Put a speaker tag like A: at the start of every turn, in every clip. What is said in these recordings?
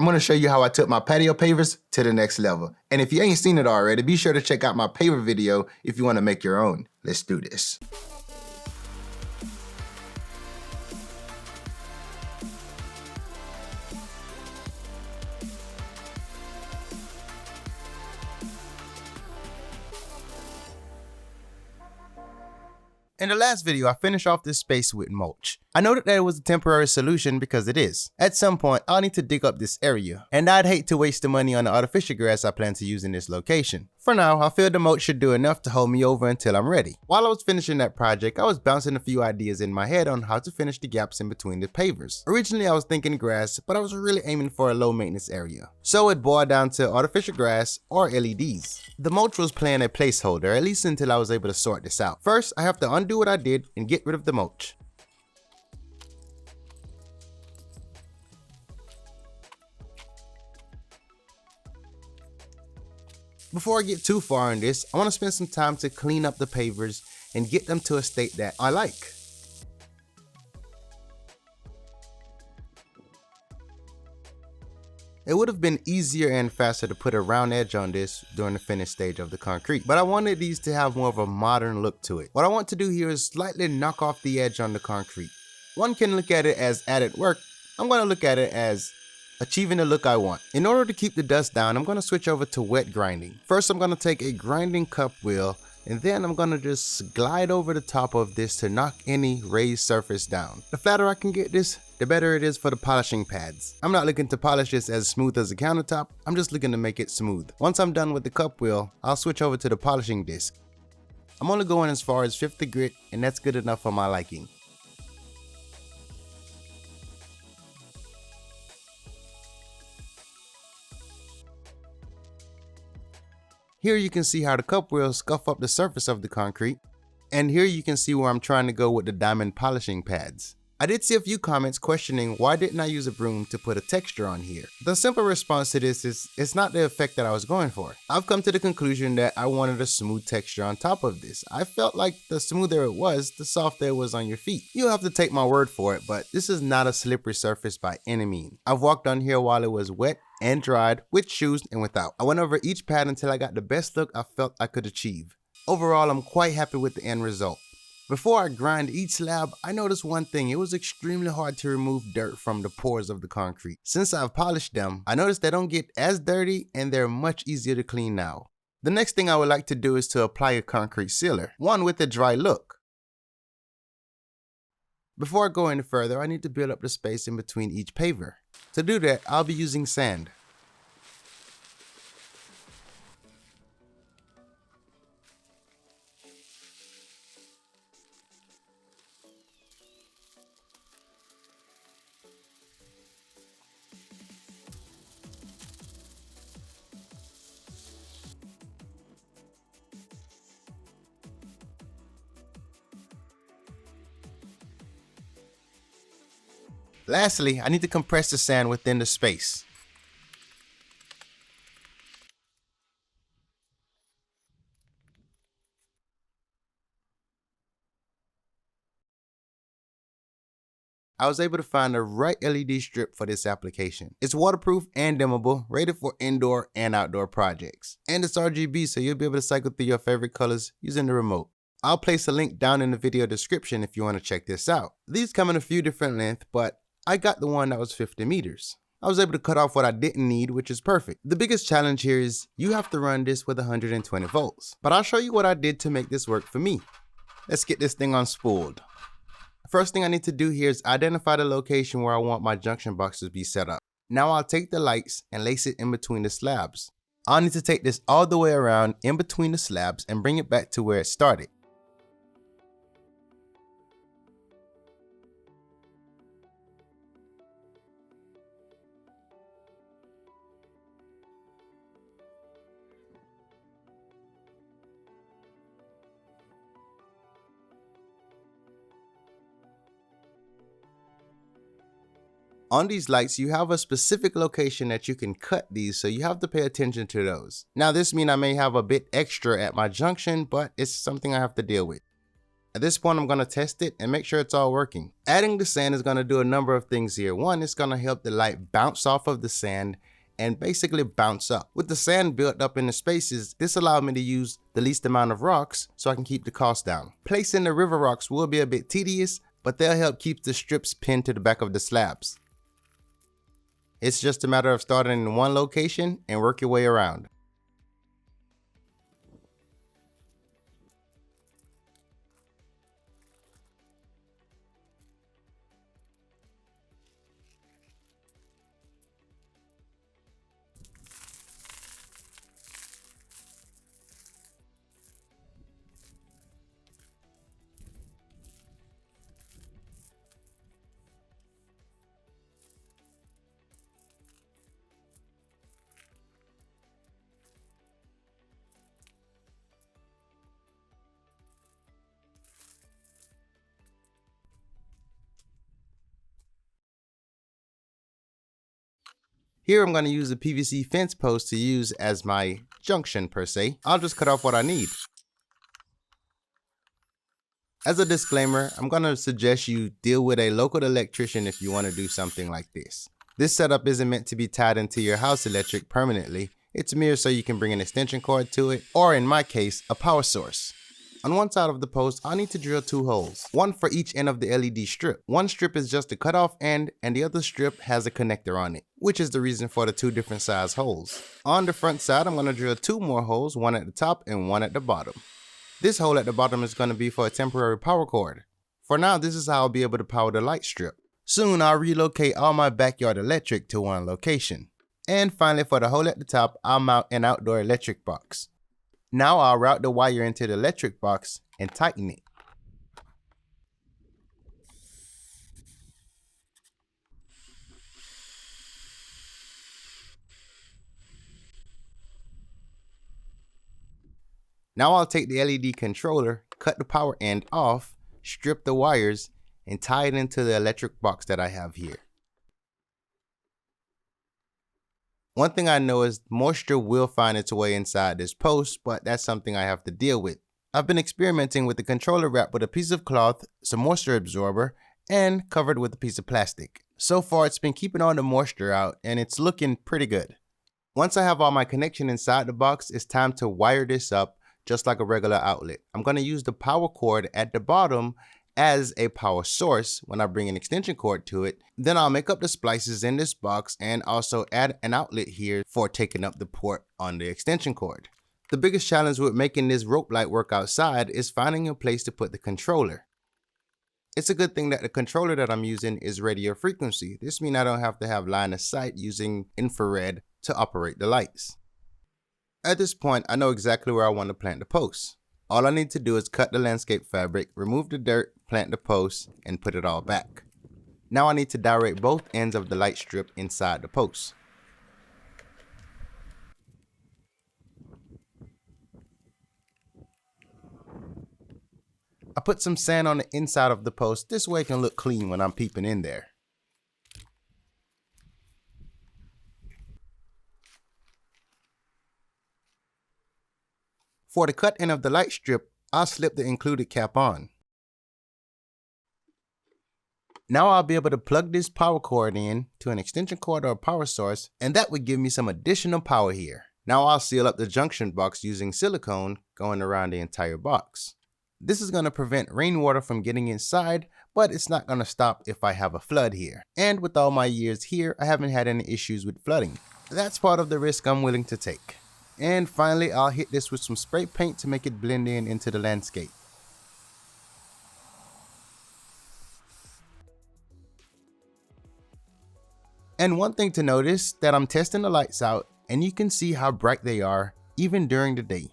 A: I'm gonna show you how I took my patio pavers to the next level. And if you ain't seen it already, be sure to check out my paver video if you wanna make your own. Let's do this. In the last video, I finished off this space with mulch. I noted that it was a temporary solution because it is. At some point, I'll need to dig up this area, and I'd hate to waste the money on the artificial grass I plan to use in this location. For now, I feel the mulch should do enough to hold me over until I'm ready. While I was finishing that project, I was bouncing a few ideas in my head on how to finish the gaps in between the pavers. Originally, I was thinking grass, but I was really aiming for a low maintenance area. So it boiled down to artificial grass or LEDs. The mulch was playing a placeholder, at least until I was able to sort this out. First, I have to undo what I did and get rid of the mulch. Before I get too far in this, I want to spend some time to clean up the pavers and get them to a state that I like. It would have been easier and faster to put a round edge on this during the finished stage of the concrete, but I wanted these to have more of a modern look to it. What I want to do here is slightly knock off the edge on the concrete. One can look at it as added work. I'm going to look at it as achieving the look I want. In order to keep the dust down, I'm going to switch over to wet grinding. First, I'm going to take a grinding cup wheel, and then I'm going to just glide over the top of this to knock any raised surface down. The flatter I can get this, the better it is for the polishing pads. I'm not looking to polish this as smooth as a countertop, I'm just looking to make it smooth. Once I'm done with the cup wheel, I'll switch over to the polishing disc. I'm only going as far as 50 grit, and that's good enough for my liking. Here you can see how the cup wheels scuff up the surface of the concrete, and here you can see where I'm trying to go with the diamond polishing pads. I did see a few comments questioning why didn't I use a broom to put a texture on here. The simple response to this is it's not the effect that I was going for. I've come to the conclusion that I wanted a smooth texture on top of this. I felt like the smoother it was, the softer it was on your feet. You'll have to take my word for it, but this is not a slippery surface by any means. I've walked on here while it was wet and dried, with shoes and without. I went over each pad until I got the best look I felt I could achieve. Overall, I'm quite happy with the end result. Before I grind each slab, I noticed one thing. It was extremely hard to remove dirt from the pores of the concrete. Since I've polished them, I noticed they don't get as dirty and they're much easier to clean now. The next thing I would like to do is to apply a concrete sealer, one with a dry look. Before I go any further, I need to build up the space in between each paver. To do that, I'll be using sand. Lastly, I need to compress the sand within the space. I was able to find the right LED strip for this application. It's waterproof and dimmable, rated for indoor and outdoor projects. And it's RGB, so you'll be able to cycle through your favorite colors using the remote. I'll place a link down in the video description if you want to check this out. These come in a few different lengths, but I got the one that was 50 meters. I was able to cut off what I didn't need, which is perfect. The biggest challenge here is you have to run this with 120 volts. But I'll show you what I did to make this work for me. Let's get this thing unspooled. First thing I need to do here is identify the location where I want my junction box to be set up. Now I'll take the lights and lace it in between the slabs. I'll need to take this all the way around in between the slabs and bring it back to where it started. On these lights, you have a specific location that you can cut these, so you have to pay attention to those. Now this means I may have a bit extra at my junction, but it's something I have to deal with. At this point, I'm going to test it and make sure it's all working. Adding the sand is going to do a number of things here. One, it's going to help the light bounce off of the sand and basically bounce up. With the sand built up in the spaces, this allowed me to use the least amount of rocks so I can keep the cost down. Placing the river rocks will be a bit tedious, but they'll help keep the strips pinned to the back of the slabs. It's just a matter of starting in one location and work your way around. Here I'm going to use a PVC fence post to use as my junction per se. I'll just cut off what I need. As a disclaimer, I'm going to suggest you deal with a local electrician if you want to do something like this. This setup isn't meant to be tied into your house electric permanently. It's mere so you can bring an extension cord to it, or in my case, a power source. On one side of the post, I'll need to drill 2 holes, one for each end of the LED strip. One strip is just the cutoff end and the other strip has a connector on it, which is the reason for the 2 different size holes. On the front side, I'm going to drill 2 more holes, one at the top and one at the bottom. This hole at the bottom is going to be for a temporary power cord. For now, this is how I'll be able to power the light strip. Soon, I'll relocate all my backyard electric to one location. And finally, for the hole at the top, I'll mount an outdoor electric box. Now I'll route the wire into the electric box and tighten it. Now I'll take the LED controller, cut the power end off, strip the wires, and tie it into the electric box that I have here. One thing I know is moisture will find its way inside this post, but that's something I have to deal with. I've been experimenting with the controller wrapped with a piece of cloth, some moisture absorber, and covered with a piece of plastic. So far, it's been keeping all the moisture out, and it's looking pretty good. Once I have all my connection inside the box, it's time to wire this up just like a regular outlet. I'm going to use the power cord at the bottom as a power source when I bring an extension cord to it. Then I'll make up the splices in this box and also add an outlet here for taking up the port on the extension cord. The biggest challenge with making this rope light work outside is finding a place to put the controller. It's a good thing that the controller that I'm using is radio frequency. This means I don't have to have line of sight using infrared to operate the lights. At this point, I know exactly where I want to plant the posts. All I need to do is cut the landscape fabric, remove the dirt, plant the posts, and put it all back. Now I need to direct both ends of the light strip inside the post. I put some sand on the inside of the post, this way it can look clean when I'm peeping in there. For the cut end of the light strip, I'll slip the included cap on. Now I'll be able to plug this power cord in to an extension cord or a power source, and that would give me some additional power here. Now I'll seal up the junction box using silicone going around the entire box. This is going to prevent rainwater from getting inside, but it's not going to stop if I have a flood here. And with all my years here, I haven't had any issues with flooding. That's part of the risk I'm willing to take. And finally, I'll hit this with some spray paint to make it blend in into the landscape. And one thing to notice that I'm testing the lights out and you can see how bright they are even during the day.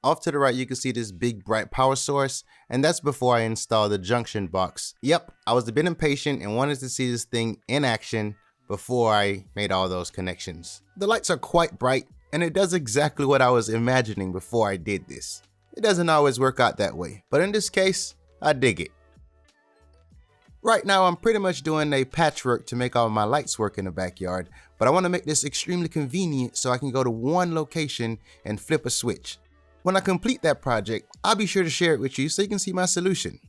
A: Off to the right, you can see this big bright power source, and that's before I install the junction box. Yep, I was a bit impatient and wanted to see this thing in action before I made all those connections. The lights are quite bright, and it does exactly what I was imagining before I did this. It doesn't always work out that way, but in this case, I dig it. Right now I'm pretty much doing a patchwork to make all my lights work in the backyard, but I want to make this extremely convenient so I can go to one location and flip a switch. When I complete that project, I'll be sure to share it with you so you can see my solution.